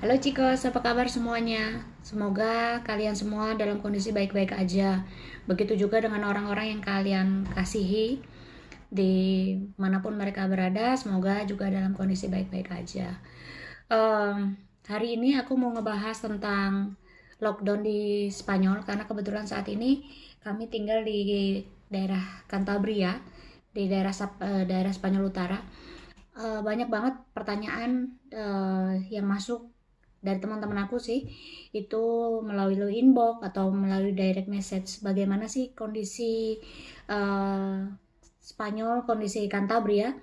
Halo Cikos, apa kabar semuanya? Semoga kalian semua dalam kondisi baik-baik aja. Begitu juga dengan orang-orang yang kalian kasihi di manapun mereka berada, semoga juga dalam kondisi baik-baik aja. Em, Hari ini aku mau ngebahas tentang lockdown di Spanyol karena kebetulan saat ini kami tinggal di daerah Cantabria, di daerah Spanyol Utara. Banyak banget pertanyaan yang masuk dari teman-teman aku sih, itu melalui inbox atau melalui direct message, bagaimana sih kondisi uh, Spanyol, kondisi Cantabria.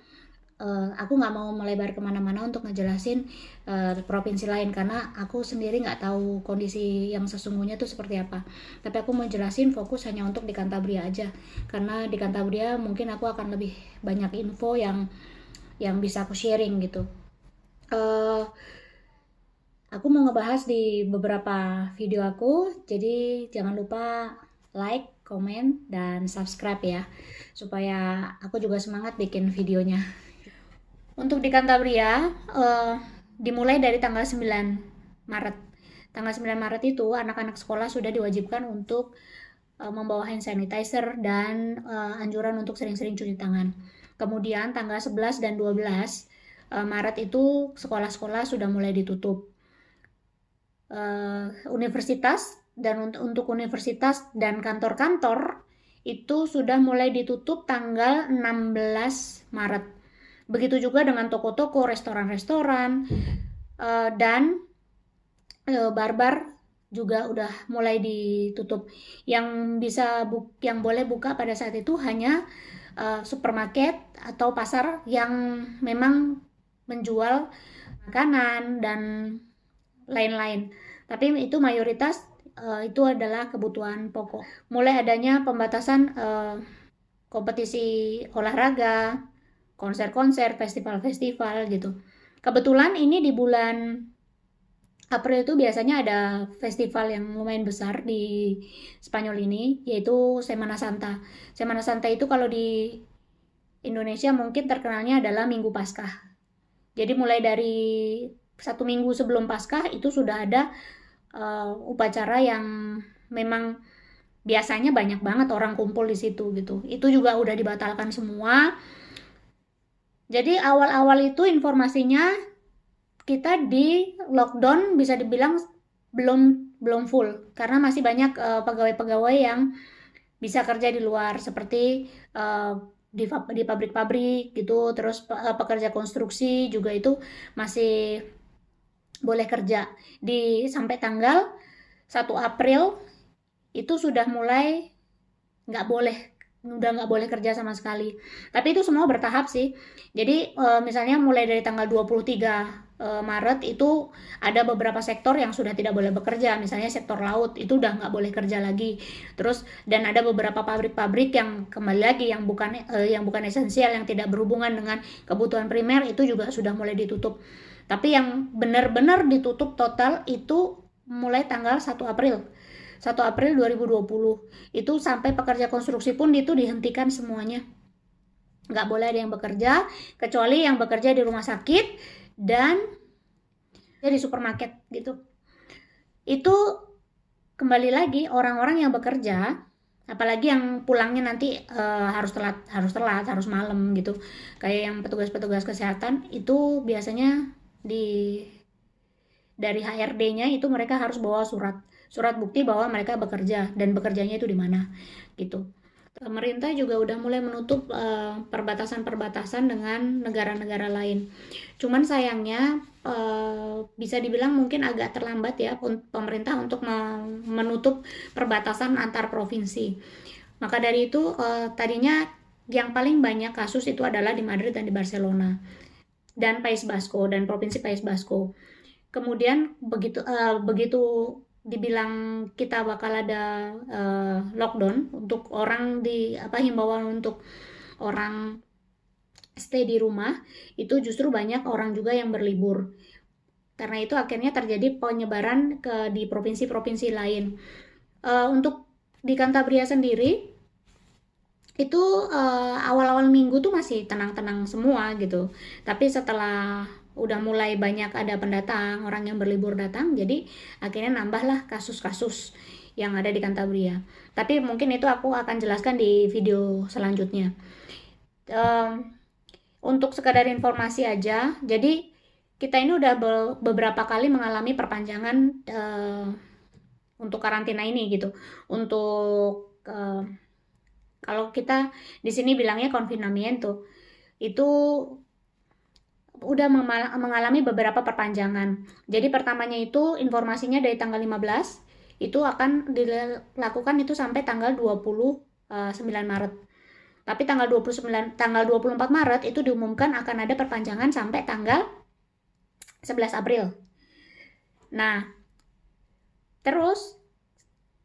Aku nggak mau melebar kemana-mana untuk ngejelasin provinsi lain karena aku sendiri nggak tahu kondisi yang sesungguhnya tuh seperti apa, tapi aku mau jelasin fokus hanya untuk di Cantabria aja, karena di Cantabria mungkin aku akan lebih banyak info yang bisa aku sharing gitu. uh, Aku mau ngebahas di beberapa video aku, jadi jangan lupa like, komen, dan subscribe ya, supaya aku juga semangat bikin videonya. Untuk di Cantabria, dimulai dari tanggal 9 Maret. Tanggal 9 Maret itu anak-anak sekolah sudah diwajibkan untuk membawa hand sanitizer dan anjuran untuk sering-sering cuci tangan. Kemudian tanggal 11 dan 12 Maret itu sekolah-sekolah sudah mulai ditutup. Universitas dan untuk universitas dan kantor-kantor itu sudah mulai ditutup tanggal 16 Maret. Begitu juga dengan toko-toko, restoran-restoran, dan bar-bar juga udah mulai ditutup. Yang boleh buka pada saat itu hanya supermarket atau pasar yang memang menjual makanan dan lain-lain. Tapi itu mayoritas itu adalah kebutuhan pokok. Mulai adanya pembatasan kompetisi olahraga, konser-konser, festival-festival gitu. Kebetulan ini di bulan April itu biasanya ada festival yang lumayan besar di Spanyol ini, yaitu Semana Santa. Semana Santa itu kalau di Indonesia mungkin terkenalnya adalah Minggu Paskah. Jadi mulai dari 1 minggu sebelum Paskah itu sudah ada upacara yang memang biasanya banyak banget orang kumpul di situ gitu. Itu juga udah dibatalkan semua. Jadi awal-awal itu informasinya kita di lockdown bisa dibilang belum full karena masih banyak pegawai-pegawai yang bisa kerja di luar, seperti di pabrik-pabrik gitu, terus pekerja konstruksi juga itu masih boleh kerja sampai tanggal 1 April itu sudah mulai nggak boleh udah nggak boleh kerja sama sekali. Tapi itu semua bertahap sih. Jadi misalnya mulai dari tanggal 23 Maret itu ada beberapa sektor yang sudah tidak boleh bekerja, misalnya sektor laut itu udah nggak boleh kerja lagi. Terus dan ada beberapa pabrik-pabrik yang kembali lagi yang bukan esensial, yang tidak berhubungan dengan kebutuhan primer itu juga sudah mulai ditutup. Tapi yang benar-benar ditutup total itu mulai tanggal 1 April. 1 April 2020 itu sampai pekerja konstruksi pun itu dihentikan semuanya, nggak boleh ada yang bekerja kecuali yang bekerja di rumah sakit dan di supermarket gitu. Itu kembali lagi orang-orang yang bekerja, apalagi yang pulangnya nanti harus telat harus malam gitu, kayak yang petugas-petugas kesehatan itu biasanya dari HRD-nya itu mereka harus bawa surat bukti bahwa mereka bekerja dan bekerjanya itu di mana gitu. Pemerintah juga udah mulai menutup perbatasan-perbatasan dengan negara-negara lain. Cuman sayangnya bisa dibilang mungkin agak terlambat ya pemerintah untuk menutup perbatasan antar provinsi. Maka dari itu tadinya yang paling banyak kasus itu adalah di Madrid dan di Barcelona dan País Basco dan provinsi País Basco. Kemudian begitu dibilang kita bakal ada lockdown untuk orang himbauan untuk orang stay di rumah, itu justru banyak orang juga yang berlibur. Karena itu akhirnya terjadi penyebaran di provinsi-provinsi lain. Untuk di Cantabria sendiri itu awal-awal minggu tuh masih tenang-tenang semua gitu. Tapi setelah udah mulai banyak ada pendatang, orang yang berlibur datang, jadi akhirnya nambahlah kasus-kasus yang ada di Cantabria. Tapi mungkin itu aku akan jelaskan di video selanjutnya. Untuk sekadar informasi aja, jadi kita ini udah beberapa kali mengalami perpanjangan untuk karantina ini gitu. Untuk kalau kita di sini bilangnya confinamiento, itu udah mengalami beberapa perpanjangan. Jadi pertamanya itu informasinya dari tanggal 15 itu akan dilakukan itu sampai tanggal 29 Maret. Tapi tanggal 24 Maret itu diumumkan akan ada perpanjangan sampai tanggal 11 April. Nah, terus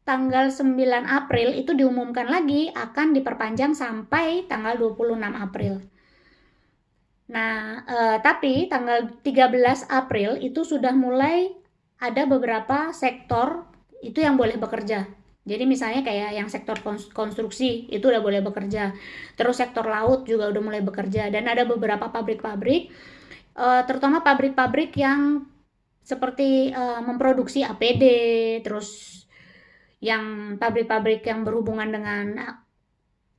tanggal 9 April itu diumumkan lagi akan diperpanjang sampai tanggal 26 April. Nah, tapi tanggal 13 April itu sudah mulai ada beberapa sektor itu yang boleh bekerja. Jadi misalnya kayak yang sektor konstruksi itu udah boleh bekerja. Terus sektor laut juga udah mulai bekerja. Dan ada beberapa pabrik-pabrik, terutama pabrik-pabrik yang seperti memproduksi APD, terus yang pabrik-pabrik yang berhubungan dengan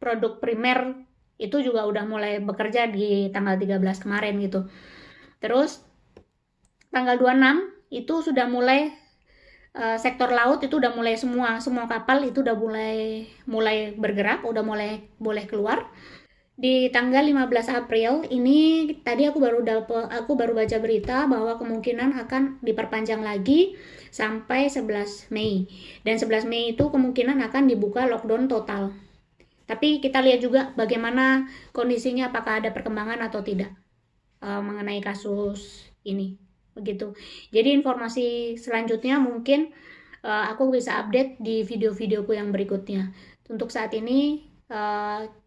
produk primer itu juga udah mulai bekerja di tanggal 13 kemarin gitu. Terus tanggal 26 itu sudah mulai sektor laut itu udah mulai semua kapal itu udah mulai bergerak, udah mulai boleh keluar. Di tanggal 15 April ini tadi aku baru baca berita bahwa kemungkinan akan diperpanjang lagi sampai 11 Mei. Dan 11 Mei itu kemungkinan akan dibuka lockdown total. Tapi kita lihat juga bagaimana kondisinya, apakah ada perkembangan atau tidak mengenai kasus ini. Begitu. Jadi informasi selanjutnya mungkin aku bisa update di video-videoku yang berikutnya. Untuk saat ini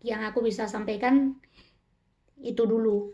yang aku bisa sampaikan itu dulu.